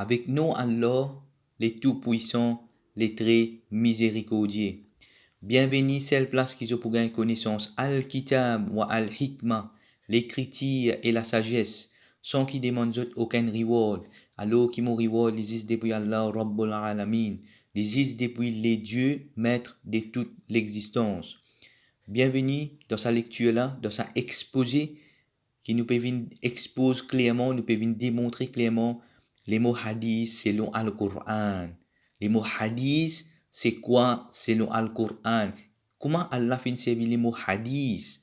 Avec nous, Allah, les tout-puissants, les très miséricordieux. Bienvenue celle place qui ont pour gagner connaissance Al-Kitab wa Al-Hikmah, l'écriture et la sagesse, sans qui demande aucun reward. Alors qui mon reward, les is depuis Allah, Rabbul Alamin, les is depuis les dieux, maîtres de toute l'existence. Bienvenue dans sa lecture là, dans sa exposé, qui nous peut expose clairement, nous peut démontrer clairement les mots hadith selon Al-Qur'an. Les mots hadith, c'est quoi selon Al-Qur'an? Comment Allah fait servir les mots hadith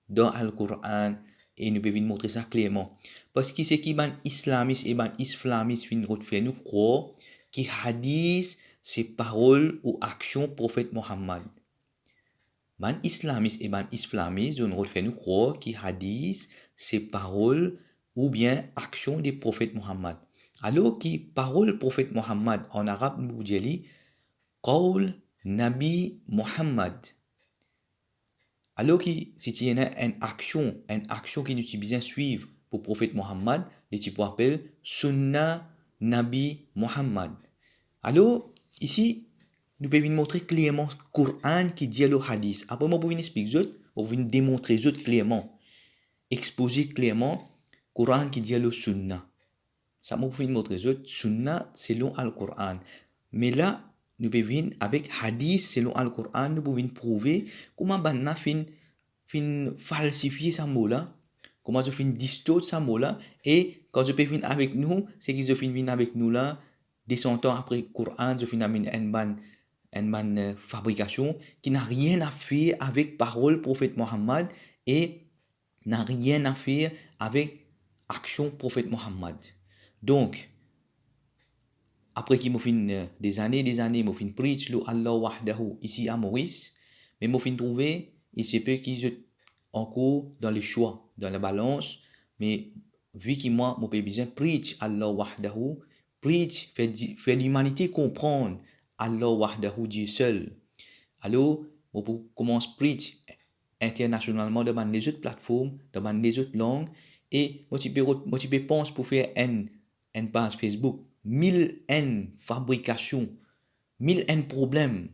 dans Al-Qur'an? Et nous pouvons montrer ça clairement. Parce que c'est qui ban islamiste et ban islamiste fin faire nous croire que hadith, c'est parole ou action prophète Mohammed. Ban islamiste et ban islamiste, on fait nous croire que hadith, c'est parole ou bien action des prophètes Mohammed. Alors que parole prophète Mohammed en arabe nous dit qawl Nabi Mohammed. Alors que si tu as une action qui nous besoin suivre pour prophète Mohammed, les types appellent Sunnah Nabi Mohammed. Alors ici nous pouvons montrer clairement le Coran qui dit le hadith. Après, moi, vous pouvez expliquer, vous pouvez démontrer clairement, exposer clairement le Coran qui dit le Sunnah. Ça, vous pouvez montrer Sunnah selon le Coran. Mais là, nous pouvons, avec hadith selon le Coran, nous pouvons prouver comment on a fait falsifier ce mot-là, comment on fait distorter ce mot-là, et quand je peux venir avec nous, c'est qu'ils ont venir avec nous là, des cent ans après le Coran, je finis une fabrication qui n'a rien à faire avec parole prophète Mohammed et n'a rien à faire avec action prophète Mohammed. Donc, après qu'il m'a fait des années, m'a fait preach le Allah wahdahu ici à Maurice, mais m'a fait trouver, il se peut qu'ils sont encore dans les choix, dans la balance, mais vu que moi, mon besoin preach Allah wahdahu, preach, fait l'humanité comprendre Allah wahdahu Dieu seul. Alors, on commence à preach internationalement dans les autres plateformes, dans les autres langues, et moi, tu peux penser pour faire une page Facebook, 1000 fabrications, 1000 problèmes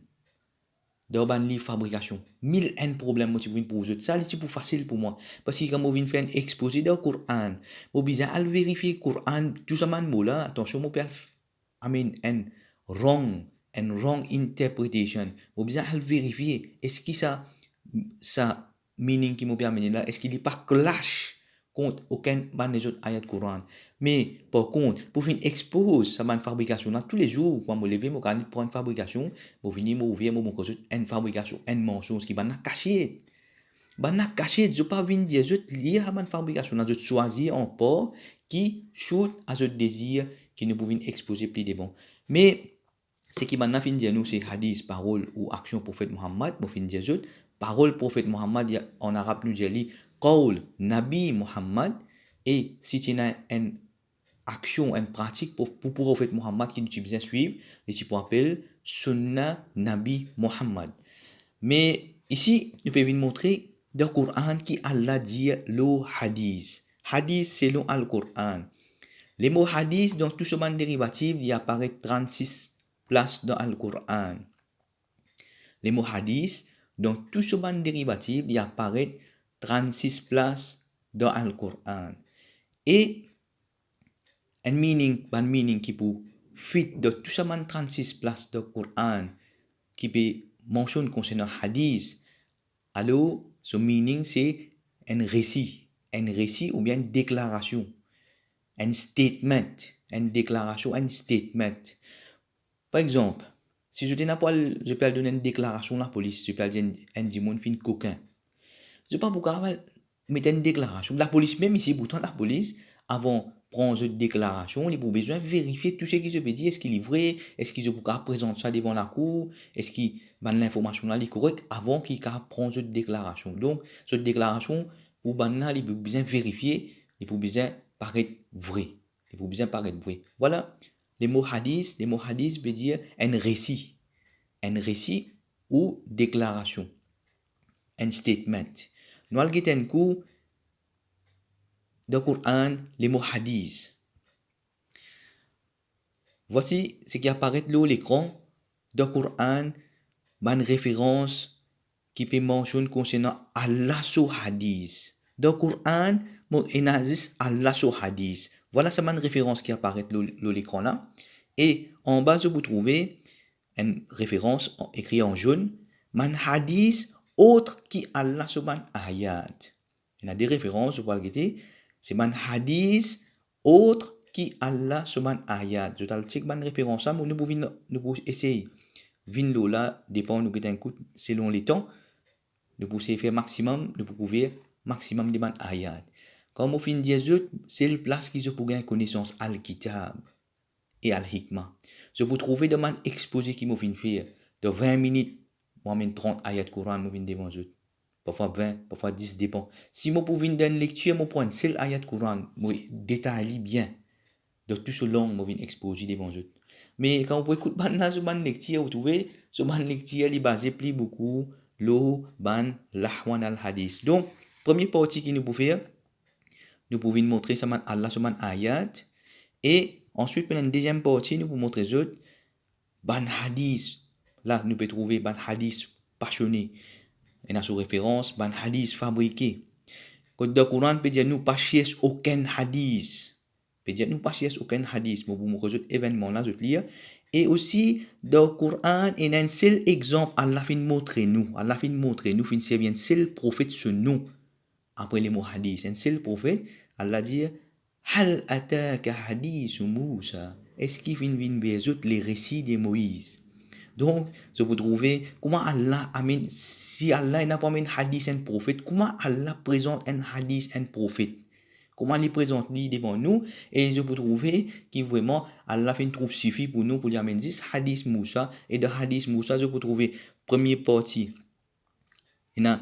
dans une fabrication, 1000 problèmes, moi, tu peux pour vous. Ça, c'est plus facile pour moi. Parce que quand moi, je fais un exposé dans le Coran, moi, besoin de vérifier le Coran, tout ça, là, attention, moi, I mean, wrong interpretation. Moi, besoin de vérifier, est-ce que ça meaning qui m'a permis là, est-ce qu'il n'est pas clash contre aucun des autres ayats Coran. Mais par contre, pour finir expose sa fabrication là tous les jours, quand je me lève, je prends une fabrication, pour finir m'ouvrir mon une fabrication, une mensonge qui va cacher. Bana caché, je pas venir dire, je lire à ma fabrication, je choisir un port qui shoot à ce désir qui nous pouvons exposer plus de bon. Mais ce qui m'a fin dire nous c'est hadith, parole ou action prophète Muhammad, moi fin dire parole prophète Muhammad en arabe nous dit qawl Nabi Muhammad, et si tu as une action, une pratique pour prophète Muhammad qui nous besoin suivre, et tu peux appeler Sunnah Nabi Muhammad. Mais ici, nous pouvons montrer dans le Coran qui Allah dit le hadith. Hadith, c'est le Al-Coran. Les mots hadith, dans tout ce monde dérivatif, il apparaît 36 places dans le Coran. Les mots hadith, dans tout ce monde dérivatif, il apparaît 36 places dans le Coran. Et un meaning qui peut fit de tout ce monde 36 places dans le Coran, qui peut mentionner concernant hadith. Alors, ce meaning, c'est un récit ou bien une déclaration, un statement, une déclaration, un statement. Par exemple, si je peux donner une déclaration à la police, je peux dire un dimon fin coquin. Je ne sais pas pourquoi mettre une déclaration. La police, même ici, pourtant la police, avant prendre une déclaration, il a besoin de vérifier tout ce qui se peut dire, est-ce qu'il est vrai, est-ce qu'il peut présenter ça devant la cour, est-ce que l'information là est correcte avant qu'il prenne une déclaration. Donc, cette déclaration, pour il a besoin de vérifier, il a besoin de paraître vrai. Il a besoin de paraître vrai. Voilà, les mots hadith veut dire un récit ou déclaration, un statement. Nous allons voir un coup dans le Coran les mots hadith. Voici ce qui apparaît là à l'écran dans le Coran, une référence qui peut mentionner concernant Allah sur hadith. Dans le Coran, il existe Allah sur hadith. Voilà, c'est une référence qui apparaît là à l'écran là. Et en bas, vous trouvez une référence écrite en jaune, man hadith autre qui Allah sur man ayat. Il y a des références, vous pouvez le guetter, c'est man hadith autre qui Allah sur man ayat. Je t'ai dit une référence, mais nous pouvons essayer. Vindo là, dépend nous un coup selon les temps. Nous pouvons faire maximum, nous pouvons couvrir maximum de man ayat. Comme au fin de c'est le place qui se pour gagner connaissance al-kitab et al-hikmah. Je peux trouver de man exposé qui m'a fait faire de 20 minutes, moi-même 30 ayats Coran, moi viens devant eux. Parfois 20, parfois 10 dépend. Si moi pour venir d'une lecture, moi prendre seul ayat Coran, moi détailler bien. De tout ce long, moi viens exposer devant eux. Mais quand vous écoutez ban ce ban lecture, vous trouvez ce ban lecture est basé plus beaucoup le ban l'ahwan al-hadith. Donc, première partie qui nous peut faire, nous pouvons montrer ça man Allah ce man ayat et ensuite pendant une deuxième partie nous pouvons montrer autres ban hadith. Là, nous pouvons trouver ban hadith passionné. Et dans sous référence, ban hadith fabriqué. Quand le Coran peut dire nous pas chercher aucun hadith. Peut dire nous pas chercher aucun hadith. Mais pour montrer autres événements là, je lire. Et aussi, dans le Coran, il y a un seul exemple, Allah fin montrer nous. Allah fin montrer nous, fin servir un seul prophète sur nous. Après les mots hadith, un seul prophète, Allah dit Hal ataka hadith Moussa. Est-ce qu'il vient résoudre les récits de Moïse? Donc, je vous trouver comment Allah amène, si Allah n'a pas amené un hadith un prophète, comment Allah présente un hadith un prophète? Comment il présente lui devant nous? Et je vous trouver qui vraiment Allah fait une trouve suffit pour nous pour lui amener 10 hadith Moussa. Et de hadith Moussa, je vous trouver première partie. Il y a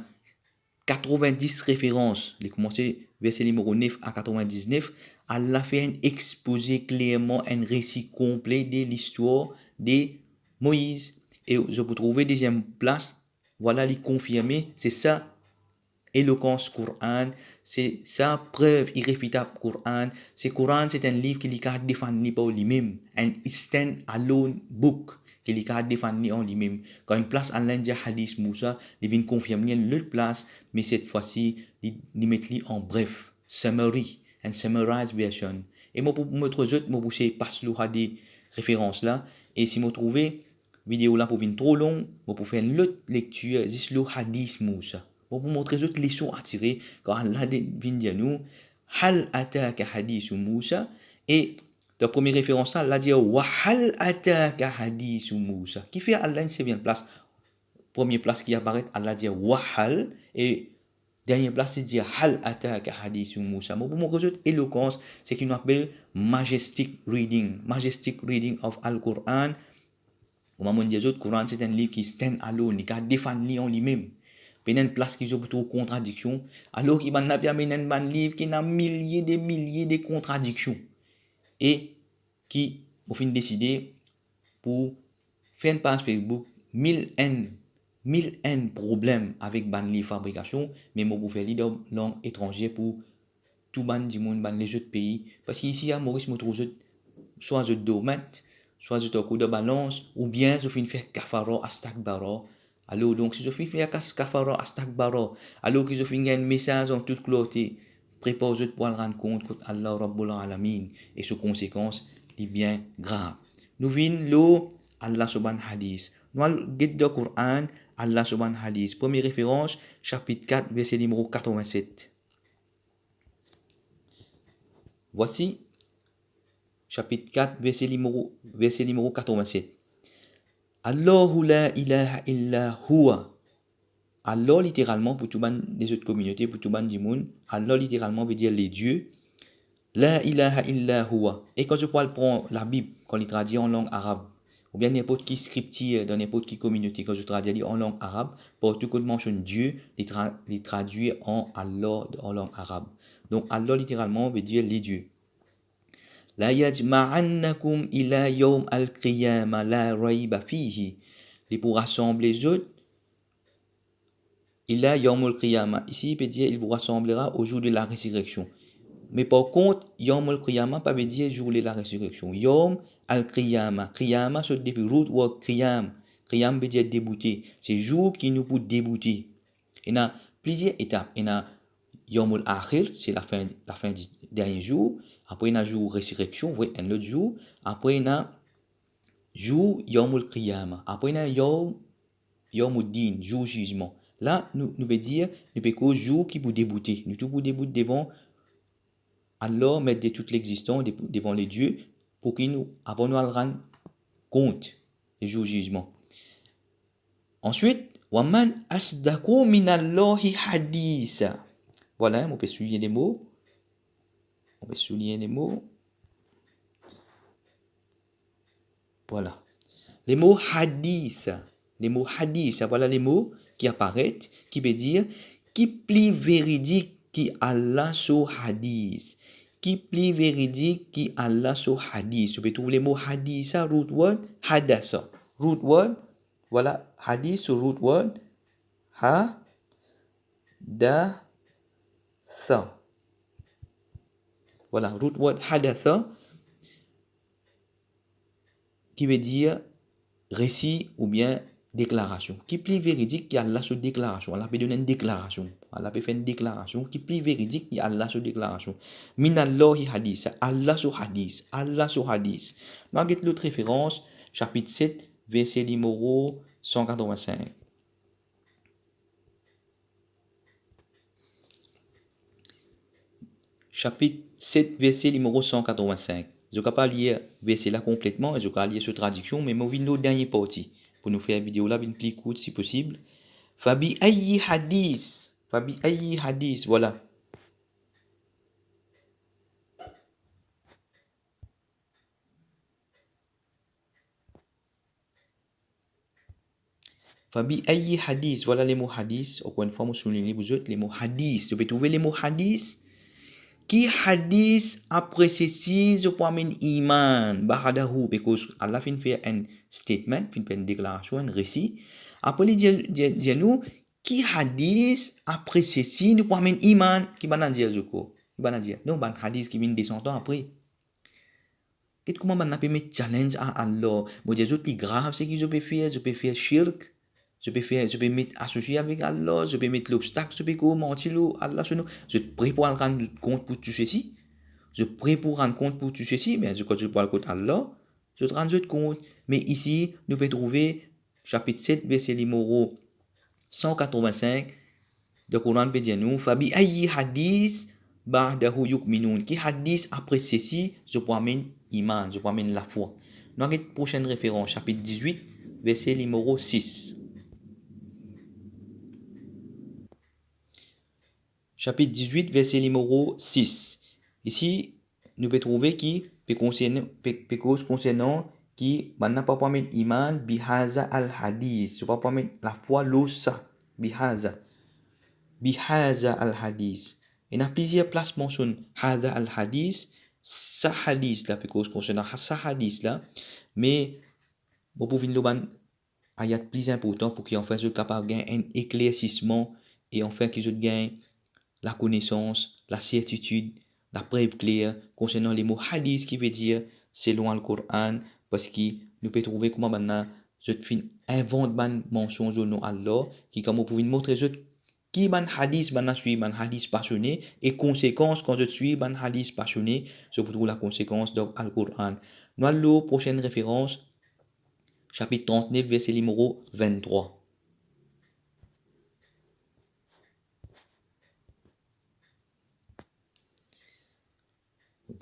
90 références. Il commencé verset numéro 9 à 99. Allah fait un exposé clairement, un récit complet de l'histoire de Moïse. Et je peux trouver deuxième place. Voilà, les confirmer. C'est ça, éloquence Coran. C'est ça, preuve irréfutable Coran. C'est Coran, c'est un livre qui est défendu par lui-même. Un stand-alone book qui est défendu en lui-même. Quand une place en l'Inde hadith Moussa, il vient confirmer l'autre place, mais cette fois-ci, il met en bref, summary, and summarized version. Et moi, pour mettre autres, moi, pour passer le des références là. Et si vous trouvez vidéo là pour venir trop long, moi, pour faire une autre lecture, c'est le hadith Moussa. Moi, pour montrer autres leçons à tirer, quand Allah vient dire nous, Hal ataka hadith Moussa, et la première référence, Allah dit Wahal ataka hadith Moussa. Qui fait Allah, c'est bien place. Première place qui apparaît, Allah dit Wahal. Et dernière place, il dit Hal ataka hadith Moussa. Pour mon réseau éloquence, c'est ce qu'on appelle majestic reading. Majestic reading of Al-Quran. Comme on dit, le Coran, c'est un livre qui stand alone, qui a défendu en lui-même. Il y a une place qui se trouve contradiction. Alors qu'il y a un livre qui a milliers de contradictions. Et qui, au fin, décidé pour faire une page Facebook, 1000 problèmes avec ban fabrication, mais moi pour faire leader langue étrangère pour tout ban du monde, ban les autres pays. Parce qu'ici, à Maurice, je trouve soit je domaine, soit je coup de balance, ou bien je finis faire kafaro astakbaro. Alors, donc, si je finis faire kafaro astakbaro, alors que je finis un message en toute clarté, prépare-je pour le rendre compte que Allah Rabbul Alamin et ses conséquences est bien grave. Nous venons là, Allah subhanahu hadith. Nous allons guide le Coran, Allah subhanahu hadith. Première référence, chapitre 4, verset numéro 87. Voici, chapitre 4, verset numéro 87. Allahu la ilaha illa huwa. Allah littéralement, pour tout le monde des autres communautés, pour tout le monde du monde, Allah littéralement veut dire les dieux. La ilaha illa huwa. Et quand je parle prendre la Bible, quand il traduit en langue arabe, ou bien n'importe qui scripture dans n'importe qui communauté, quand je traduis en langue arabe, pour tout qu'on mentionne Dieu, il traduit en Allah en langue arabe. Donc Allah littéralement veut dire les dieux. La yajma'annakum ila yawm al-qiyamah la rayba fihi. Il pour rassembler les autres ila yawm al-qiyamah. Ici il peut dire il vous rassemblera au jour de la résurrection. Mais par contre, Yom al-Qiyamah, pas veut dire jour de la résurrection. Yom al-Qiyamah. Qiyamah, c'est depuis root word Qiyam. Qiyam veut dire débouter. C'est jour qui nous peut débouter. Il y a plusieurs étapes. Il y a Yom al-Akhir, c'est la fin du dernier jour. Après, il y a jour résurrection, oui, un autre jour. Après, il y a jour Yom al-Qiyamah. Après, il y a Yom al-Din, jour jugement. Là, nous veut dire, nous peut cause jour qui peut débouter. Nous tout pour débouter devant alors mettre de toute l'existence devant les dieux pour qu'ils nous, avant nous rendre compte du jour jugement. Ensuite, waman asdaqu minallahi hadisa. Voilà, on peut souligner les mots. On peut souligner les mots. Voilà. Les mots hadith. Les mots hadith, voilà les mots qui apparaissent, qui veut dire qui plus véridique qui Allah sur hadith. Qui plus véridique qui Allah sur hadith. On peut trouver les mots hadith, ça, root word, hadasa. Root word, voilà, hadith sur root word, ha, da, tha. Voilà, root word hadatha, qui veut dire récit ou bien déclaration. Qui plus véridique qui Allah sur déclaration. Allah peut donner une déclaration. Allah peut faire une déclaration qui plus véridique qui Allah sur déclaration. Minallahi hadith. Allah sur hadith. Allah sur hadith. Nous avons l'autre référence, chapitre 7, verset numéro 185. Chapitre 7, verset numéro 185. Je ne vais pas lire verset là complètement, je vais lire cette traduction, mais je vais nous dernière partie pour nous faire une vidéo là, une plus courte si possible. Fabi ayi hadith. Fabi ayi hadith, voilà. Fabi ayi hadith, voilà les mots hadith. Encore une fois, je souligne vous autres les mots hadith. Vous pouvez trouver les mots hadith. Qui hadith après ceci, je peux amener iman, bahadahu, because Allah fin fait un statement, fin fait une déclaration, un récit. Après, il dit nous, qui hadith après ceci, nous peux amener iman, qui va dire, qui va dire, non, ban hadith qui vient descendre après. Qu'est-ce comment on peut mettre challenge à Allah? Moi, je dis grave, c'est que je peux faire shirk. Je peux mettre associé avec Allah, je peux mettre l'obstacle, je peux mentir Allah sur nous. Je prie pour rendre compte pour tout ceci. Je prie pour rendre compte pour tout ceci, mais quand je parle contre Allah, je te rends compte. Mais ici, nous pouvons trouver chapitre 7, verset numéro 185 de Coran peut dire nous, Fabi ayi hadith ba'dahu yu'minun. Qui hadith après ceci, je peux amener iman, je peux amener la foi. Nous avons une prochaine référence, chapitre 18, verset numéro 6. Chapitre 18, verset numéro 6. Ici, nous pouvons trouver qui peut concernant qui n'a pas amener iman bihaza al-hadith. Je ne peux pas amener la foi l'osa bihaza. Bihaza al-hadith. Il y a plusieurs places mentionnées haza al-hadith, sa hadith là, parce que concernant sa hadith là, mais vous pouvez nous ban ayat plus important pour qu'on fasse capable de gagner un éclaircissement et enfin qu'ils gagnent la connaissance, la certitude, la preuve claire concernant les mots hadith qui veut dire selon le Coran, parce que nous pouvons trouver comment maintenant je invente ban mention au nom Allah qui comme vous pouvez montrer qui ban hadith ban suit ban hadith passionné et conséquence quand je suis ban hadith passionné je vous trouve la conséquence dans le Coran. Nous allons prochaine référence chapitre 39 verset numéro 23.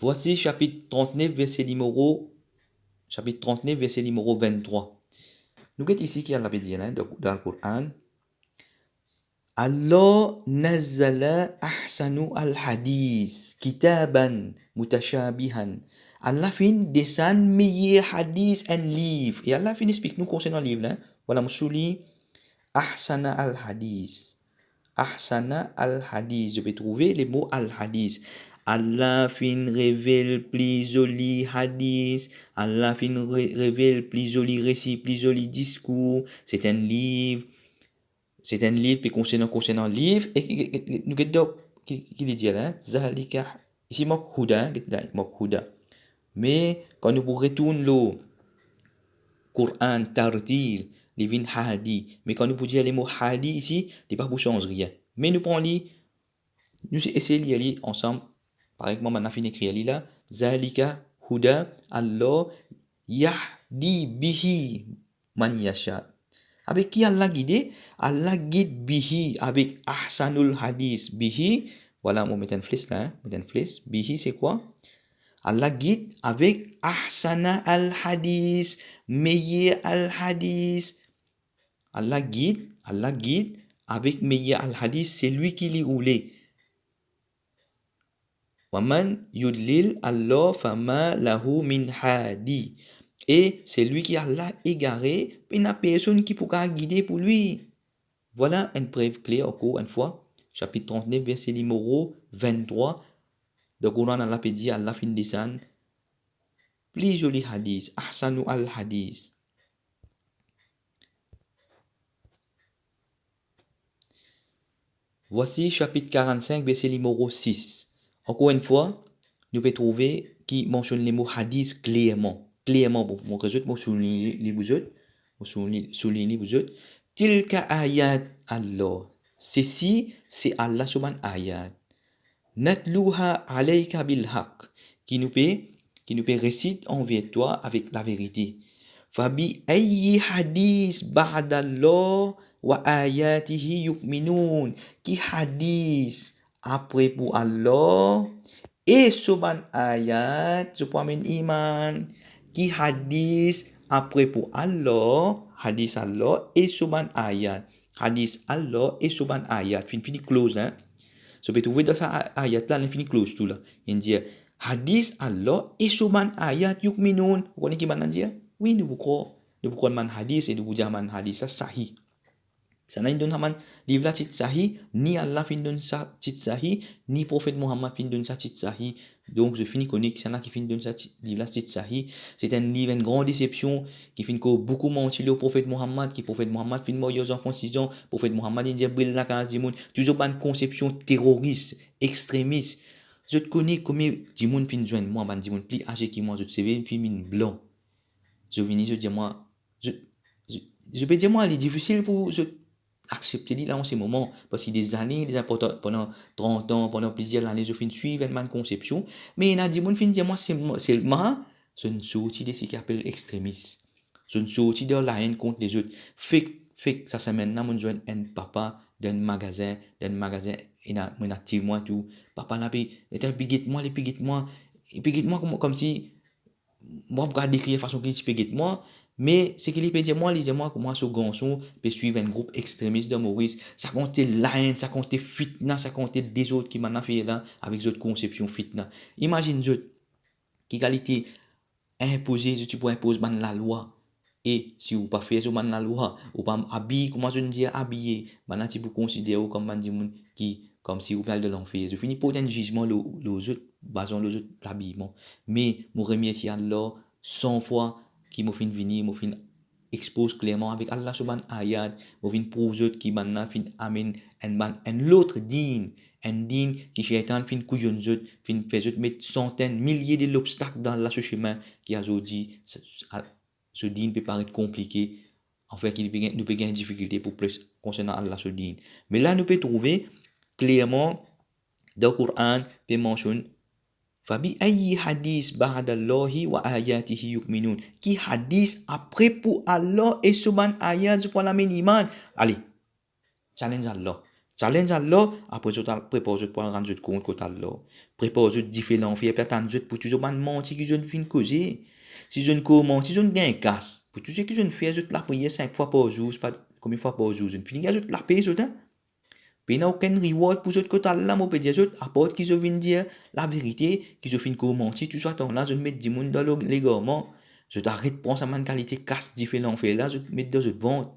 Voici chapitre 39 verset numéro 23. Nous voyons ici qu'il y a la dire dans le Coran. Allah nazzala ahsanu al-hadith kitaban mutashabihan. Allah fin descend meilleur hadith un livre. Et Allah fin explique nous concernant le livre là. Voilà, je souligne ahsana al-hadith. Ahsana al-hadith. Je vais trouver les mots al-hadith. Allah fin révèle plus joli hadith. Allah fin révèle plus joli récit, plus joli discours. C'est un livre. C'est un livre puis concernant le livre et nous qui dit là zalika Ici, mok huda, mok huda. Mais quand nous retournons le Coran, tartil, les vins hadi. Mais quand nous pouvons dire les mots hadi ici, il pas pour changer rien. Mais nous prenons nous essayons de lire ensemble. Par exemple, on a fini d'écrire là. Zalika huda Allah yahdi bihi man yasha. Avec qui Allah guide? Allah guide bihi avec ahsanul hadis. Bihi, voilà, on met un flèche là. Un flèche. Bihi, c'est quoi? Allah guide avec ahsana al hadis. Meilleur al hadis. Allah guide avec meilleur al hadis. C'est lui qui lit ou les. Waman yudlil Allah fama lahu min hadi. Et c'est lui qui Allah égaré, il n'a personne qui pourra guider pour lui. Voilà une preuve claire encore une fois. Chapitre 39, verset numéro 23. De Coran Allah peut dire Allah fin descend. Plus joli hadith. Ahsanu al hadith. Voici chapitre 45, verset numéro 6. Encore une fois, nous pouvons trouver qui mentionne les mots hadith clairement. Clairement, pour mon réseau, pour souligner les vous autres. Souligner vous autres. Tilka ayat Allah. Ceci, c'est Allah subhanahu ayat. Natluha alayka bil haq. Qui nous peut réciter envers toi avec la vérité. Fabi ayyi hadis ba'dallah wa ayatihi yu'minun. Qui hadis après pour Allah et soban ayat je promène iman. Qui hadis après pour Allah, hadis Allah et soban ayat. Hadis Allah et soban ayat. Fini close hein. So peut trouver dans sa ayat là l'infini close tout là. Il dit hadis Allah et soban ayat yu'minun. Vous connaissez qui maintenant dire? Oui, nous croyons man hadis et nous dire man hadis ça sahih. Sana indon haman livre la tit sahih, ni Allah fin donne ça tit sahih, ni prophète Muhammad fin donne ça tit sahih. Donc je finis connaître que ça qui fin donne ça livre la tit sahih, c'est un livre une grande déception qui fin que beaucoup menti le prophète Muhammad, qui prophète Muhammad fin mort aux enfants 6 ans, prophète Muhammad il dit brille la kazimoun, toujours pas une conception terroriste, extrémiste. Je te connais combien dimoun fin joindre moi ban dimoun plus âgé qui moi je te sais une fille blanc. Je viens je dis moi je peux dire moi il est difficile pour je accepter là en ces moments parce que des années pendant 30 ans pendant plusieurs années je finis suivre une conception mais il a dit mon fin dire moi c'est moi je ne sorti de ce qu'il appelle extrémiste je ne sorti de la haine contre les autres fait ça c'est maintenant mon joint un papa d'un magasin il a mon active moi tout papa là puis était piguette moi comme si moi pour décrire façon qu'il explique moi mais ce qu'il peut dire moi il dit moi comment ce garçon peut suivre un groupe extrémiste de Maurice ça comptait la haine ça comptait fitna ça comptait des autres qui m'en fait là avec d'autres conceptions fitna imagine autres qui qualité imposer tu peux imposer la loi et si vous pas faire la loi ou pas habiller comment je dis habiller maintenant tu peux considérer comme man dit qui comme si vous parlez de l'enfer je finis pour un jugement les autres basant les autres l'habillement mais moi remercie Allah 100 fois qui m'a fait venir m'a fait expose clairement avec Allah subhanahu ayat m'a fait prouve autres qui maintenant fin amen un l'autre digne un digne qui shaitan fin couillon autres fin fait autres mettre centaines milliers d'obstacles dans la ce chemin qui a aujourd'hui ce digne peut paraître compliqué en fait nous peut gagner difficulté pour plus concernant Allah ce digne mais là nous peut trouver clairement dans le Coran peut mentionner Fabi ayyi hadis ba'dallahi wa ayatihi yu'minun. Qui hadis après pour Allah et subhan ayat pour la iman. Allez, challenge Allah. Challenge Allah, après je prépare pour rendre compte contre Allah. Prépare je différents faire peut-être je pour toujours pas mentir que je ne fin causer. Si je ne commence, si je ne gagne casse, pour tout ce que je ne fais, je te la prier 5 fois par jour, pas combien fois par jour, je ne finis je te la paye, je te puis il n'y a aucun reward pour ce côté là, moi peux dire je apporte qui je viens dire la vérité, qui je finis commenter, tout ça là, je mets 10 monde dans l'égarement, je t'arrête de prendre sa même qualité casse différent fait là, je mets dans une vente.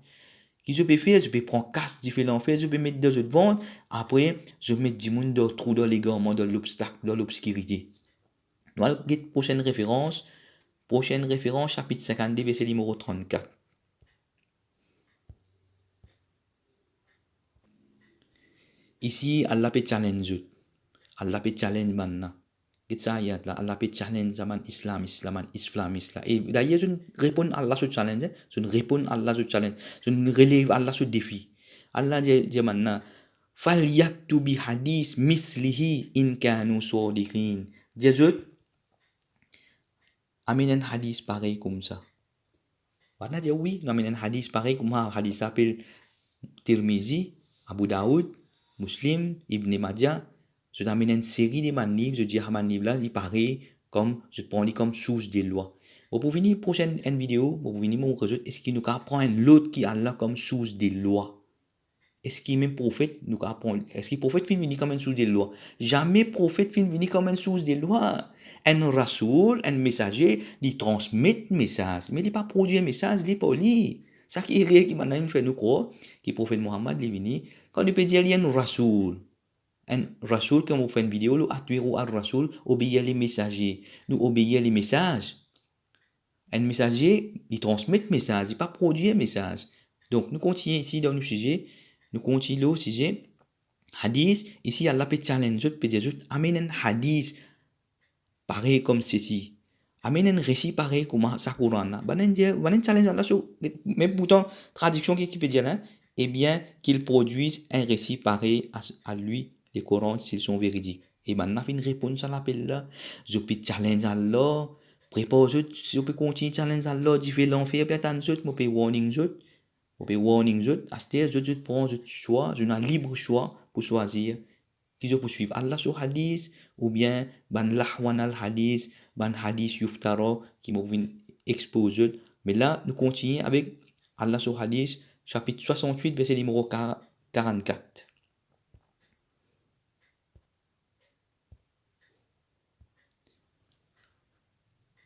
Qui je peux faire, je peux prendre casse différent fait, je peux mettre dans une vente, après je mets 10 monde dans trou dans l'égarement, dans l'obstacle, dans l'obscurité. Voilà, prochaine référence, chapitre 52, verset numéro 34. Ici, Allah peut challenge. Allah peut challenge maintenant. Kita ayat là Allah peut challenge zaman islamiste là. Et d'ailleurs, je réponds à Allah sur challenge, je réponds à Allah sur challenge, je relève Allah sur défi. Allah dit maintenant, falyaktu bi hadis mislihi in kanu sadiqin. Jésus amène un hadith pareil comme ça. On a dit oui, on amène un hadith pareil comme un hadith s'appelle Tirmizi, Abu Daoud, Muslim, Ibn Majah. Je t'amène une série de man livres, je dis à man livre là, il paraît comme, je te prends comme source des lois. Pour venir prochaine vidéo, pour venir mon résultat, est-ce qu'il nous apprend l'autre qui a là comme source des lois? Est-ce qu'il même prophète nous apprend? Est-ce qu'il prophète fin venir comme une source des lois? Jamais prophète fin venir comme une source des lois. Un rasoul, un messager, il transmet message, mais il n'est pas produit un message, il n'est pas lui. Ça qui est réel qui maintenant fait nous croire, que prophète Mohammed est venu, quand il peut dire il y a un rasoul, quand on fait une vidéo, nous attirons à rasoul, obéir les messagers, nous obéir les messages. Un messager, il transmet le message, il n'est pas produit un message. Donc, nous continuons ici dans le sujet, nous continuons au sujet, hadith, ici Allah peut challenge, peut dire juste, amène un hadith pareil comme ceci. Amène un récit pareil comme ça Coran là. Banen challenge Allah sur, même pourtant, traduction qui peut dire là, eh bien, qu'il produise un récit pareil à lui, les Corans, s'ils sont véridiques. Et maintenant, une réponse à l'appel là, je peux challenge Allah, prépare je peux continuer challenge Allah, différent faire, puis attendre je peux warning je à ce stade, je prends je choix, je n'ai libre choix pour choisir qui je poursuivre Allah sur hadith ou bien ban lahwan al hadith, ban hadith yuftara qui m'ont exposer. Mais là, nous continuons avec Allah sur hadith, chapitre 68, verset numéro 44.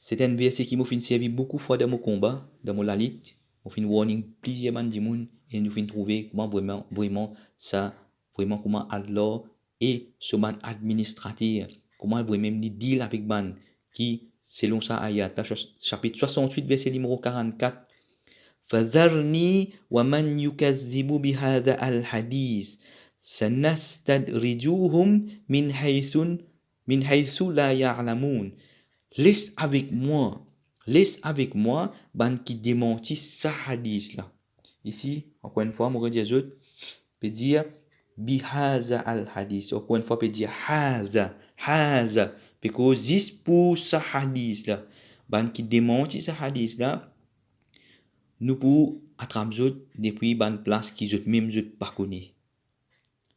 C'est un verset qui m'a fait servir beaucoup de fois dans mon combat, dans mon lalit. On fait une warning plusieurs man du monde et nous fait trouver comment vraiment ça, vraiment comment Allah et ce man administrateur, comment il même deal avec man qui, selon ça, ayat, chapitre 68, verset numéro 44. فذرني ومن يكذب بهذا الحديث سنستدرجوهم من حيث لا يعلمون. Laisse avec moi, ban qui démentit sa hadith là. Ici, encore une fois, mon dire autres, peut dire bihaza al hadith. Encore une fois, peut dire haza, parce que juste pour sa hadith là, ban qui démentit sa hadith là, nous pour attraper autres depuis ban place qui autres même autres pas connaît.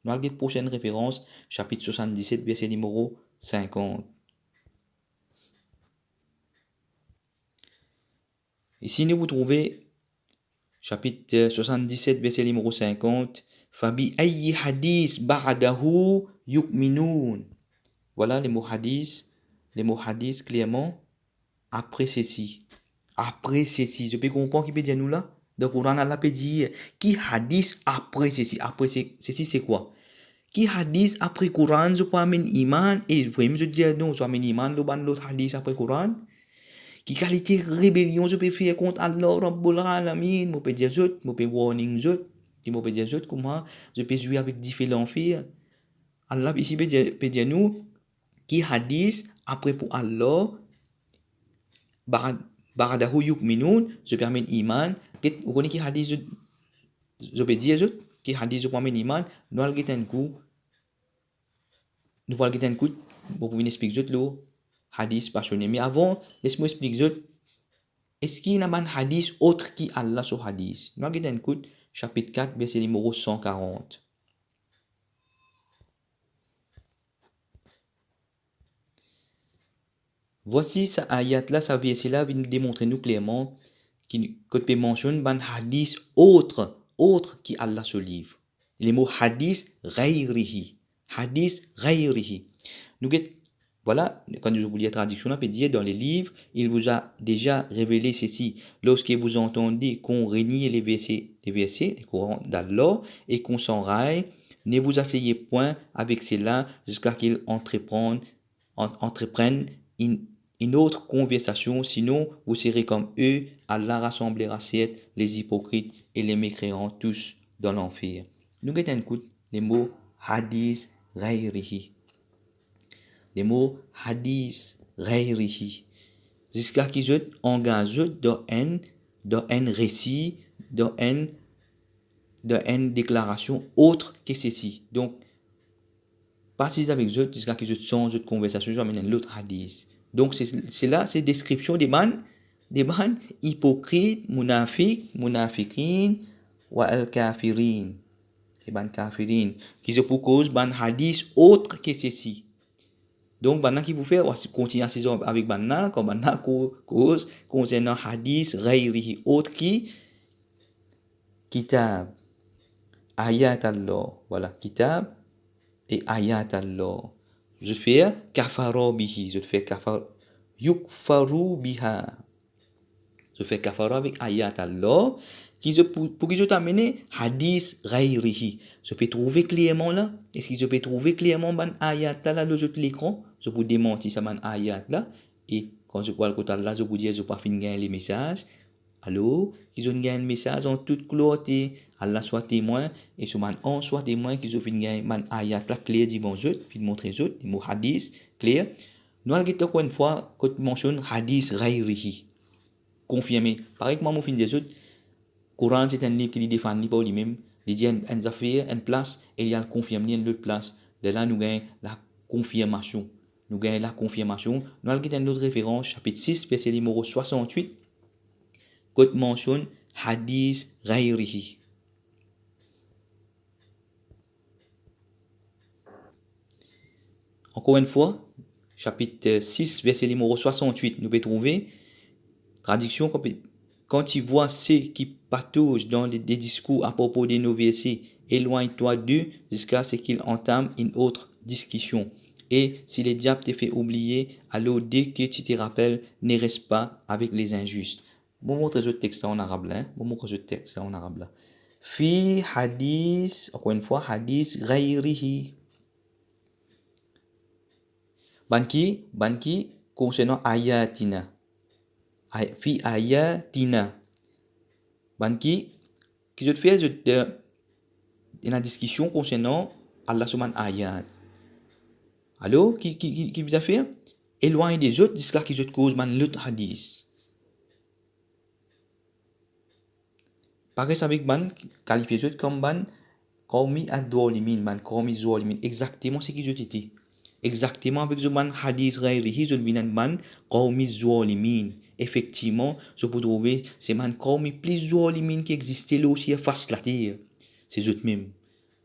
Nous allons prochaine référence, chapitre 77, verset numéro 50. Ici, nous vous trouvez chapitre 77, verset numéro 50. Fabi ayyi hadith ba'dahu yu'minun. Voilà les mots hadith clairement après ceci. Après ceci, je peux comprendre qui peut dire nous là. Donc, on a peut dire qui hadith après ceci. Après ceci, c'est quoi? Qui hadith après Coran, je peux amener iman et vraiment je dis non, je amène iman, l'autre hadith après Coran. Qui qualité rébellion je peux faire contre Allah Rabbul Alamin, je peux dire je peux warning je peux dire je comment je peux jouer avec différents filles. Allah ici peut dire nous qui hadith après pour Allah ba'dahu yu'minun je permets iman. Vous connaissez qui hadith je peux dire je qui hadith je permets iman. Nous allons get un coup pour vous expliquer je le hadith passionné. Mais avant, laisse-moi expliquer est-ce qu'il y a un hadith autre qui Allah sur hadith? Nous allons écouter chapitre 4, verset numéro 140. Voici ce ayat-là, ce verset-là vient nous démontrer nous clairement que peut mentionner un hadith autre qui Allah sur livre. Les mots hadith ghayrihi. Hadith ghayrihi. Nous voilà, quand je vous lis la traduction, on peut dire dans les livres, il vous a déjà révélé ceci. Lorsque vous entendez qu'on renie les versets, les Corans d'Allah, et qu'on s'enraille, ne vous asseyez point avec cela jusqu'à qu'ils entreprennent une autre conversation, sinon vous serez comme eux, Allah rassemblera certes les hypocrites et les mécréants tous dans l'enfer. Nous écoutons les mots hadith ghayrihi. les mots hadith ghayrihi. Jusqu'à qui je engage dans un récit, dans une déclaration autre que ceci. Donc, pas si avec eux, jusqu'à que je change de conversation, j'amène l'autre hadith. Donc, c'est là, c'est description des ban hypocrites, munafiqin, wa al-kafirin. Les ban kafirin. Qui se propose ban hadith autre que ceci. Donc, maintenant, qui vous fait, on continue à saison avec banna, comme banna cause concernant hadith, ghayrihi, autre qui, kitab, ayat Allah. Voilà, kitab et ayat Allah. Je fais kafaro bihi, je fais kafar, yukfaru biha. Je fais kafaro avec ayat Allah, pour que je t'amène hadith ghayrihi. Je peux trouver clairement là, est-ce que je peux trouver clairement ban ayat là, le jeu de l'écran, je peux démentir ça ban ayat là, et quand je vois le côté là, je peux dire, je peux finir les messages. Allô, qu'ils ont gagné un message en toute clarté. Allah soit témoin et ce man on soit témoin qu'ils ont gagné man ayat la clair dit bonjour, puis montrer autres des mots hadith clair. Nous allons encore une fois quand mentionne hadith ghayrihi confirmé. Pareil que moi mon fin des autres, Coran c'est un livre qui défend pas lui-même, il dit une affaire, une place et il y a le confirmé une autre place. De là nous gagnons la confirmation. Nous gagnons la confirmation. Nous allons une autre référence chapitre 6 verset numéro 68. Quand mentionne hadith ghayrihi. Encore une fois, chapitre 6, verset numéro 68, nous pouvons trouver traduction quand tu vois ceux qui pataugent dans des discours à propos de nos versets, éloigne-toi d'eux jusqu'à ce qu'ils entament une autre discussion. Et si le diable te fait oublier, alors dès que tu te rappelles, ne reste pas avec les injustes. Bon, montre ce texte en arabe là. Bon, montre ce texte en arabe là. Fi hadith, encore une fois, hadith ghayrihi. Banki concernant ayatina. Fi ayatina. Banki, qui je te fais une discussion concernant Allah subhanahu ayat. Allô, qui vous a fait? Éloigne des autres jusqu'à qui je te cause man l'autre hadith. Pareil avec ban, qualifié autres comme ban, qawmi ad-dolimin, ban qawmi zolimin. Exactement ce qui je t'ai. Exactement avec ce ban hadith ghayrihi, je viens ban qawmi zolimin. Effectivement, je peux trouver ces man qawmi plus zolimin qui existait là aussi face la terre. C'est eux mêmes.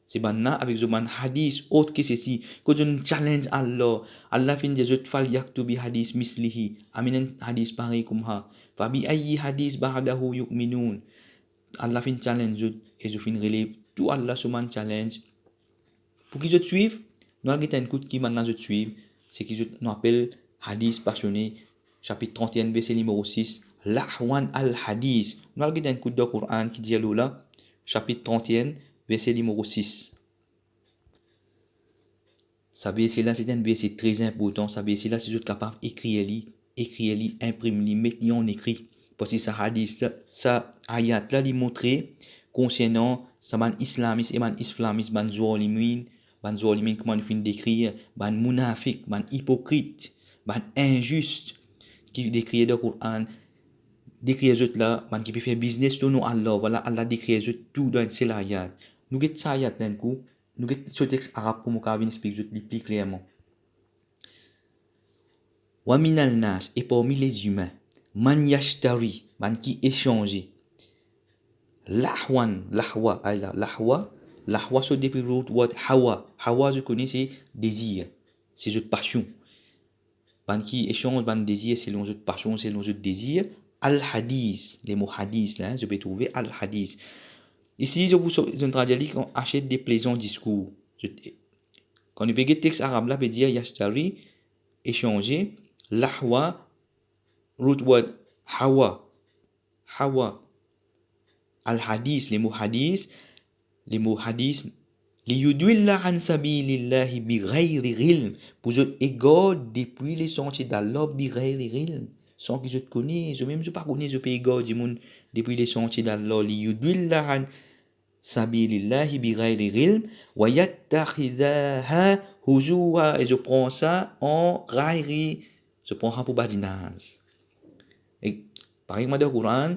C'est banna avec ce ban hadith autre que ceci. Quand je challenge Allah, Allah fin des autres fal yaktu bi hadith mislihi. Aminen hadith pareil comme ha. Fa bi ayyi hadith ba'dahu yu'minun. Allah fin challenge et je fin relève tout Allah suman challenge pour qu'ils je suivent nous allons un coup qui maintenant je suivre c'est qu'ils nous appelle hadith passionné chapitre 31 verset numéro 6 lahwan al hadith nous allons un coup de Coran qui dit là chapitre 31 verset numéro 6 ça verset là c'est un verset très important ça verset là c'est juste capable d'écrire imprimer mettre en écrit parce que ça hadith ça ayat là li montrer concernant ça ban islamiste et ban islamiste ban zolimin comment fin décrire ban munafiq ban hypocrite ban injuste qui décrit dans le Coran décrire autres là ban qui peut faire business de nous Allah voilà Allah décrit tout dans ces ayat nous get ça ayat d'un coup nous get ce texte arabe pour moi venir expliquer plus clairement wa minal nas et parmi les humains man yashtari man qui échange lahwa so depuis l'autre word hawa je connais c'est désir c'est jeu de passion ban qui échange ban désir c'est le jeu de passion c'est le jeu de désir al hadith les mots hadith là je peux trouver al hadith ici je vous traduis qu'on achète des plaisants discours quand on peut texte arabe là peut dire yashtari échanger lahwa root word hawa al hadith les mots hadith liyudwilla an sabilillahi bi ghayri ilm pour je égard depuis les sentiers d'Allah bi ghayri ilm sans que je te connais je même je pas connais je peux égard du monde depuis les sentiers d'Allah liyudwilla an sabilillahi bighayri ilm wa yattakhidhaha huzwa, et je prends ça en raillerie, je prends ça pour badinage. Et par exemple dans le Coran,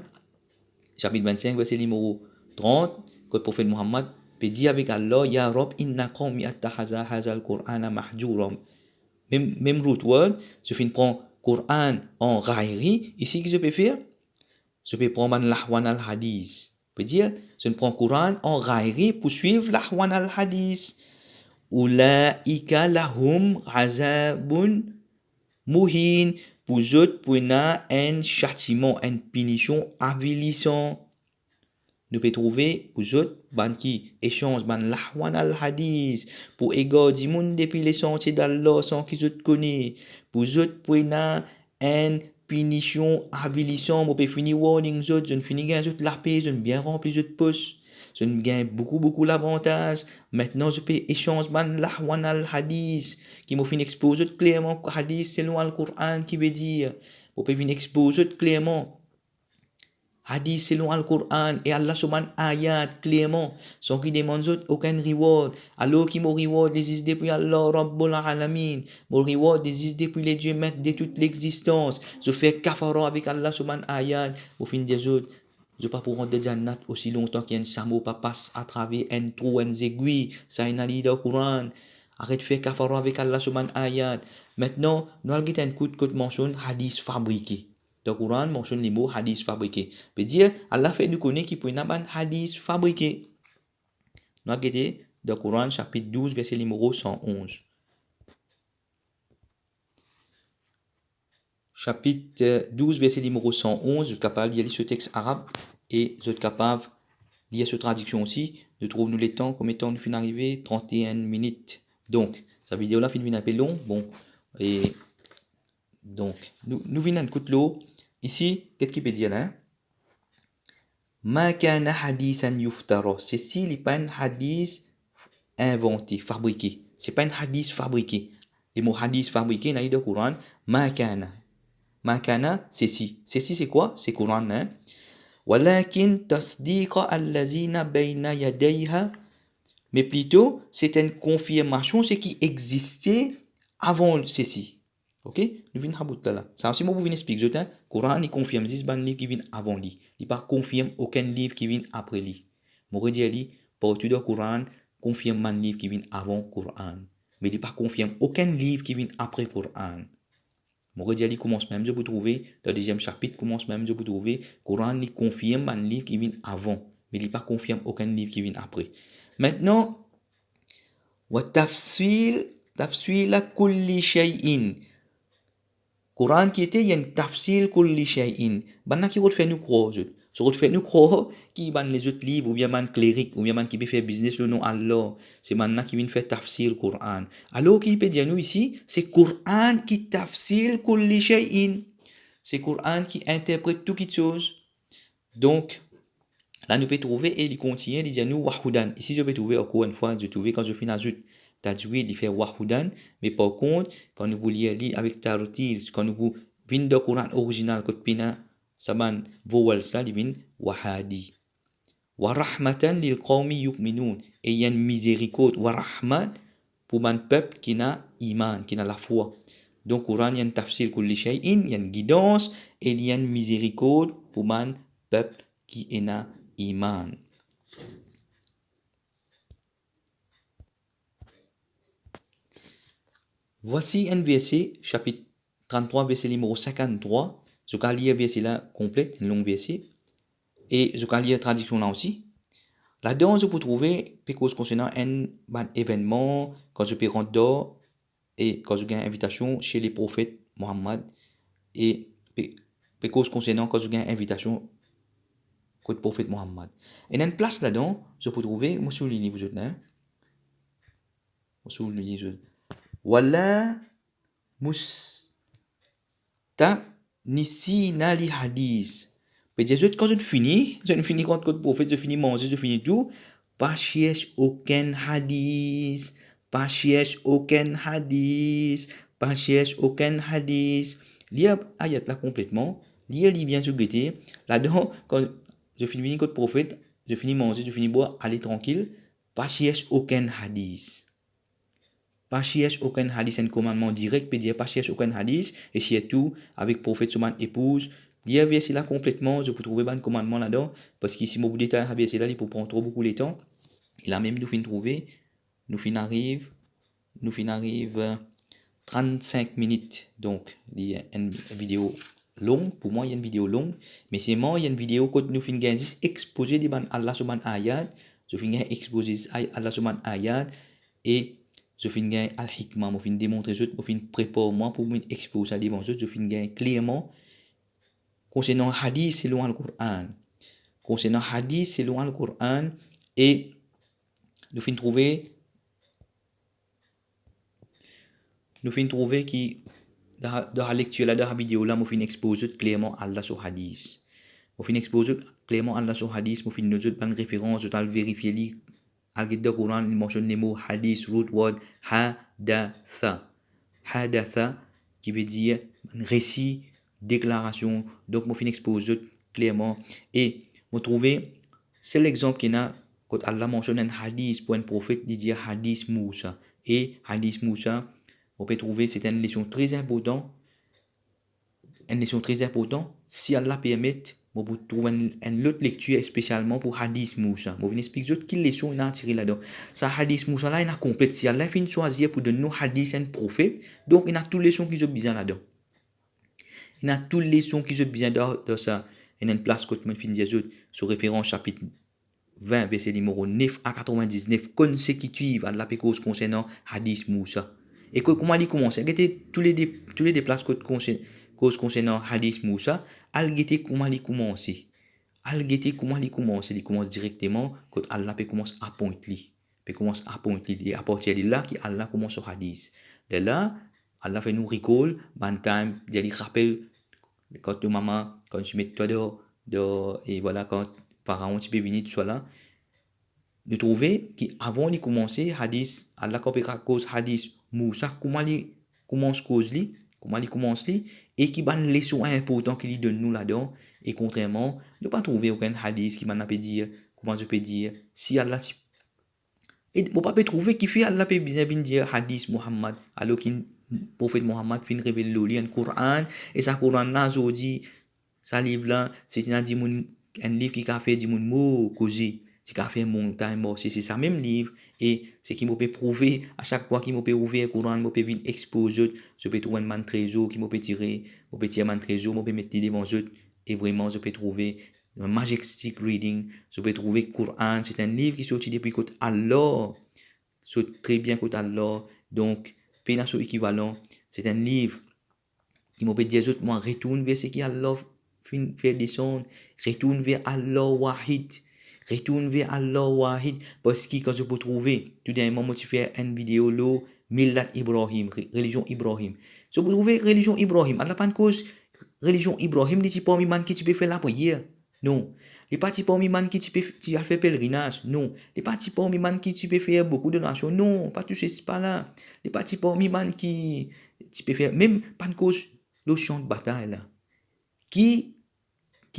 chapitre 25 verset numéro 30, que le prophète Mohammed peut dire avec Allah, ya Rab inna qawmi attakhadha hazal Qur'ana mahjuram. Même route word, je finis prendre Coran en raillerie, ici que je peux faire, je peux prendre l'ahwan al-hadith. Je peux dire, je prends Coran en raillerie pour suivre l'ahwan al-hadith. Ulaika lahum azabun muhin, pour eux, pour un châtiment, une punition avilissant. Nous pouvons trouver pour eux, qui échange l'ahwan al-hadith, pour égarder monde depuis les sentiers d'Allah sans qu'ils se connaissent. Pour eux, pour une punition avilissant, on peut finir warning, je ne finis pas la paix, je ne bien remplir de poste. Je ne gagne beaucoup l'avantage. Maintenant, je peux échanger l'ahwan al-hadith, qui m'a fait exposer clairement hadith selon le Coran, qui veut dire, on peut venir exposer clairement hadith selon le Coran, et Allah subhanahu ayat clairement, sans qu'il demande aucun reward. Alors qui m'a reward existe depuis Allah Rabbul Alamin, mon reward existe depuis les dieux maîtres de toute l'existence. Je fais kafara avec Allah subhanahu ayat, au fin des autres. Je ne peux pas pour rentrer dans Jannat aussi longtemps qu'il y a un chameau pas passe à travers un trou, une aiguille. Ça est dans le Coran. Arrête de faire kafara avec Allah subhanahu ayat. Maintenant, nous allons un coup de mention hadith fabriqué. Dans le Coran mentionne les mots hadith fabriqué. Veut dire, Allah fait nous connaître qu'il peut y avoir un hadith fabriqué. Nous allons dans le Coran chapitre 12 verset numéro 111. Chapitre 12, verset numéro 111, je suis capable de lire ce texte arabe et je suis capable de lire cette traduction aussi. De trouver nous les temps, combien de temps nous finissons d'arriver 31 minutes. Donc, ça veut dire là, fin un peu long. Bon, et donc, nous venons un coup de l'eau. Ici, qu'est-ce qu'il peut dire là? Ma kana hadithan yuftara. Ceci n'est pas un hadith inventé, fabriqué. C'est pas un hadith fabriqué. Les mots hadith fabriqué, dans le Coran, ma kana. Makana, ceci. Ceci, c'est quoi? C'est Coran, hein? Walakin tasdiqa allazina bayna yadayha. Mais plutôt, c'est une confirmation, ce qui existait avant ceci. Ok? Nous venons à là. Ça aussi, moi, vous venez expliquer. Le Coran, il confirme 10 livres qui viennent avant lui. Il ne confirme aucun livre qui vient après lui. Moi, je dis, pour étudier le Coran, confirme un livre qui vient avant le Coran. Mais il ne confirme aucun livre qui vient après le Coran. Morediali commence même, je peux trouver, dans le deuxième chapitre, commence même, je peux trouver, Coran, il confirme un livre qui vient avant, mais il ne confirme aucun livre qui vient après. Maintenant, wa tafsil la kulli shay'in. Coran qui était, il y a une tafsil kulli shay'in. Maintenant, qui va faire nous croire, ce qu'on fait nous croire, qui ban les autres livres, ou bien man cléric, ou bien man qui peut faire business le nom Allah, c'est maintenant qui vient faire tafsir le Coran. Alors, qui peut dire nous ici, c'est Coran qui tafsir kulli shay'in. C'est Coran qui interprète toute chose. Donc, là, nous pouvons trouver, et il continue, il dit nous, wahudan. Ici, je peux trouver encore une fois, je trouve quand je finis ajout, tajwid, il fait wahudan, mais par contre, quand nous voulons lire avec tartil, quand nous voulons venir dans le Coran original, quand pina, saban, vowel, ça, il vient wahadi. Wa rahmatan lil qawmi yu'minun. Et il y a une miséricorde, wa rahmat, pour un peuple qui n'a iman, qui n'a la foi. Donc, Coran, il y a une tafsir kulli shay'in, il y a une guidance, et il y a une miséricorde pour un peuple qui n'a iman. Voici un verset, chapitre 33, verset numéro 53. Je vais lire le verset là complète, un long verset. Et je vais lire la traduction là aussi. Là-dedans, je peux trouver quelque chose concernant un événement, quand je peux rentrer dehors, et quand je gagne invitation chez les prophètes Mohammed, et quelque chose concernant quand je gagne invitation chez le prophète Mohammed. Et dans une place là-dedans, je peux trouver, moi, sur le livre, je ne sur le livre, Wala mustanisina li hadith. C'est-à-dire, quand je finis quand le prophète, je finis manger, je finis tout, pas cherche aucun hadith, pas cherche aucun hadith, pas cherche aucun hadith. Lire ayat là complètement, lire bien sur guetter. Là-dedans, quand je finis quand le prophète, je finis manger, je finis boire, allez tranquille, pas cherche aucun hadith. Pas cherche aucun hadith, un commandement direct, peut dire pas cherche aucun hadith, et surtout, avec prophète sur ma épouse, il y a verset là complètement, je peux trouver un commandement là-dedans, parce qu'ici, mon bout détail, verset là, il peut prendre trop beaucoup de temps. Il a même nous fin trouver, nous fin arrive 35 minutes. Donc, il y a une vidéo longue. Pour moi, il y a une vidéo longue. Mais c'est moi, il y a une vidéo que nous finissons juste exposer des Allah sur ayat. Je finis exposer Allah sur ayat. Et je finis al-hikmah. Je finis démontrer, je finis préparer moi pour m'exposer à des bons. Je finis clairement concernant hadith selon le Coran. Concernant hadith selon le Coran. Et nous finissons trouver qui dans la lecture là, dans la vidéo là, je finis exposer clairement Allah sur hadith. Je finis exposer clairement Allah sur hadith, je finis nous autres référence, je vais vérifier li. Al-Qur'an, Coran, il mentionne les mots hadith, root word, hadatha. Hadatha, qui veut dire récit, déclaration. Donc, je finis exposer clairement. Et, je trouve, c'est l'exemple qu'il y a, quand Allah mentionne un hadith pour un prophète, il dit hadith Moussa. Et hadith Moussa, on peut trouver, c'est une leçon très importante. Une leçon très importante. Si Allah permet, on peut trouver une autre lecture spécialement pour Hadith Moussa. Je vais expliquer quelle leçon il a tiré là-dedans. Ça, Hadith Moussa, là, il a complète. Si Allah fait choisir pour donner nos hadiths à un prophète, donc il a toutes les leçons qui sont bien là-dedans. Il a toutes les leçons qui sont bien dans ça. Il y a une place que je finis dire sur référence chapitre 20, verset numéro 9 à 99, consécutive à la cause concernant Hadith Moussa. Et comment il commence? Il y tous les déplaces cause concernant Hadith Moussa. Il comment il commence? Il commence directement quand Allah commence à pointer. Il commence à pointer. Et à partir de là, Allah commence au Hadith. De là, Allah fait nous recall, time, il rappelle quand tu maman, quand tu mets toi dehors, et voilà, quand parents tu peux venir, tu sois là. De trouver qu'avant de commencer hadith Allah cause hadith Moussa comment il commence cause li comment il commence li et qui ban leçon important qu'il donne nous là-dedans et contrairement ne pas trouver aucun hadith qui m'a peut dire comment je peux dire si Allah et on pas peut trouver qui fait Allah peut bien dire hadith Muhammad alors qu'il prophète Muhammad fin révèle le Coran et ça Coran là aujourd'hui ça livre là c'est un livre qui a fait du mot causer c'est qu'a fait montagne c'est ça même livre et c'est qui m'a peut prouver à chaque fois qu'il m'a peut ouvrir Coran m'a peut venir exposer je peux trouver un trésor qui m'a peut tirer un trésor m'a peut mettre devant eux et vraiment je peux trouver un majestic reading je peux trouver Coran c'est un livre qui sorti depuis côté Allah c'est très bien côté Allah donc pénation équivalent c'est un livre qui m'a peut dire moi retourne vers ce qui Allah fait descendre retourne vers Allah Wahid. Retourne vers Allah Wahid parce que quand je peux trouver, tout d'un moment tu fais une vidéo là, Millat Ibrahim, religion Ibrahim. Je peux trouver religion Ibrahim. Allah pas de cause religion Ibrahim, dit pas mi man qui tu peux faire la prière. Non. Les pas pas mi man qui tu peux faire pèlerinage. Non. Les pas pas mi man qui tu peux faire beaucoup de nations. Non, pas tout c'est pas là. Les pas pas mi man qui tu peux faire même pas de cause le champ de bataille là. Qui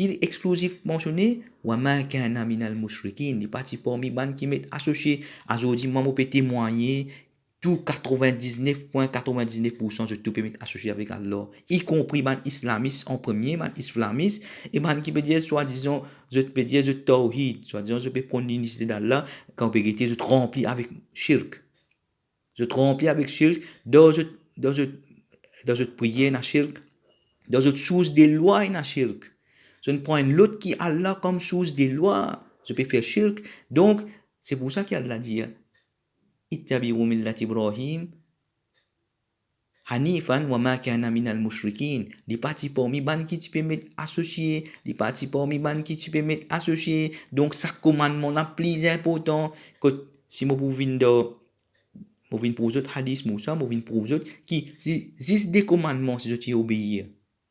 est exclusif mentionné wa ma kana minal mushrikin les partis parmi ban qui met associé à aujourd'hui moi peux témoigner tout 99.99% de tout peut mettre associé avec Allah y compris ban islamiste en premier ban islamiste et ban qui peut dire soi-disant je peux dire je tawhid soi-disant je peux prendre l'unicité d'Allah quand vérité je te remplis avec shirk je te remplis avec shirk dans je prière na shirk dans je source des lois na shirk. Je ne prends l'autre qui Allah comme source des lois. Je peux faire shirk. Donc, c'est pour ça qu'Allah dit Ittabi'u millat Ibrahim Hanifan wa ma kana minal mushrikin. Les parties parmi ban qui tu peux mettre associé, les parties parmi ban qui tu peux mettre associé. Donc, ça commandement là plus important que si je pouvais venir pour vous autres hadith Moussa, pour vous autres qui juste des commandements si je t'y obéir.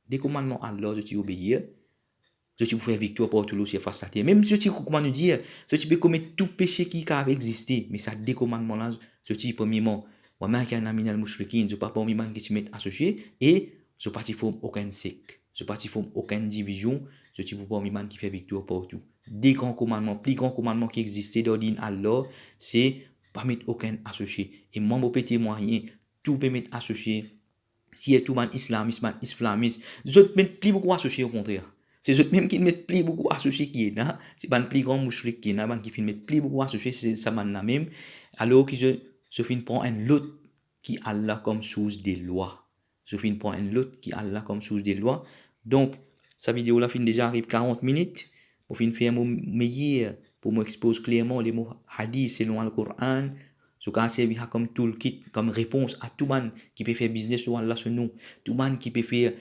Des commandements à Allah je t'y obéir. Je peux faire victoire pour tout le monde face à terre. Même si tu comment nous dire, je peux commettre tout péché qui a existé, mais ça des commandements là, je dis premièrement, wa ma kana minal mushrikin, je pas parmi man qui se mettent associés et je pas forme aucun secte, je pas forme aucune division, je dis pour parmi man qui fait victoire pour tout. des grands commandements, plus grands commandements qui existaient dans din Allah, c'est pas mettre aucun associé. Et moi, mon petit moyen, tout peut mettre associé. Si est tout man islamiste, je ne mets plus beaucoup associé au contraire. C'est eux même qui ne mettent plus beaucoup associé qui est là. C'est pas un plus grand mouchrik qui est là, qui ne mettent plus beaucoup associé, c'est ça man là même. Alors que je finis prendre un lot qui Allah comme source des lois. Je finis prendre un lot qui Allah comme source des lois. Donc, sa vidéo là fin déjà arrive 40 minutes. Pour fin faire mon meilleur, pour m'exposer clairement les mots hadith selon le Coran. So ka servir comme toolkit, comme réponse à tout monde qui peut faire business sur Allah sur nous, tout monde qui peut faire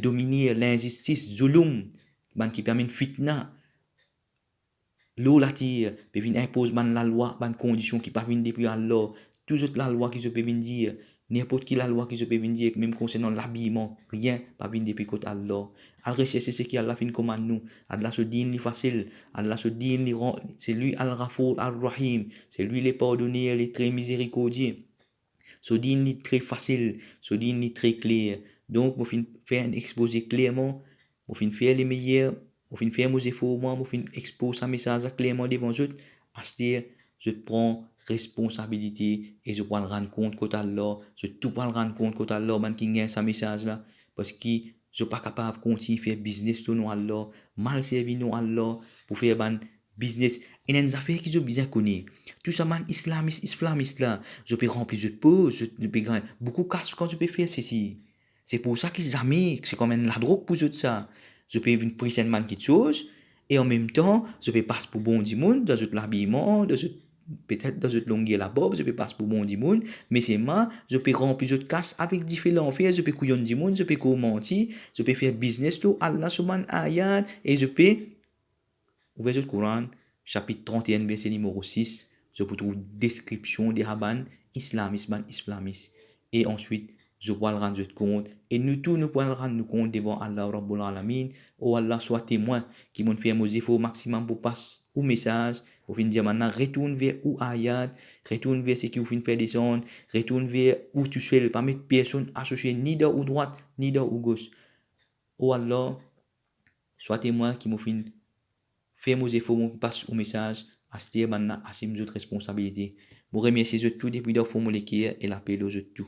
dominer l'injustice, zulum, man qui permet fitna, l'eau la tire, peut venir imposer man la loi, man condition qui pas venir depuis Allah, toujours la loi qui se peut venir dire, n'importe qui la loi qui se peut venir dire, même concernant l'habillement, rien pas venir depuis côté Allah. Al rechercher ce qui Allah fin commande nous, Allah se dit facile, Allah se dit c'est lui Al-Ghafour Al-Rahim, c'est lui les pardonneurs, les très miséricordieux. Ce din est très facile, ce din est très clair. Donc, je vais faire un exposé clairement, je vais faire les meilleurs, je vais faire mes efforts, je vais exposer un message clairement devant eux. À ce dire, je prends responsabilité et je peux le rendre compte quand Allah, je tout pas le rendre compte quand Allah, man qui gagne ce message là, parce que je suis pas capable de continuer à faire business tout non Allah, mal servir non Allah, pour faire ban business. Et une affaire qui je bien connais. Tout ça man islamiste là, je peux remplir je peux, je peux gagner beaucoup casse quand je peux faire ceci. C'est pour ça que jamais, c'est comme la drogue pour eux ça. Je peux une prison man quelque chose et en même temps, je peux passer pour bon du monde dans l'habillement, peut-être dans une longueur la bob, je peux passer pour bon du monde, mais c'est moi, je peux remplir je casse avec différents affaires, je peux couillon du monde, je peux commenter, je peux faire business tout Allah subhanahu ayat et je peux ouvrir le Coran chapitre 31 verset numéro 6, je peux trouver description des rabbins islamistes. Et ensuite, je peux le rendre compte. Et nous tous, nous pouvons le rendre compte devant Allah Rabbul Alamin. Oh Allah, sois témoin qui m'ont fait mes efforts au maximum pour passer au message. Pour finir dire maintenant, retourne vers où ayat, retourne vers ce qui vous fait faire descendre, retourne vers où tu sais, pas mettre personne associée ni dans ou droite, ni dans ou gauche. Oh Allah, sois témoin qui m'ont fait faire mes efforts, mon passe au message, à ce moment-là, assume votre responsabilité. Vous remerciez tout depuis dans le formulier et l'appel aux tout.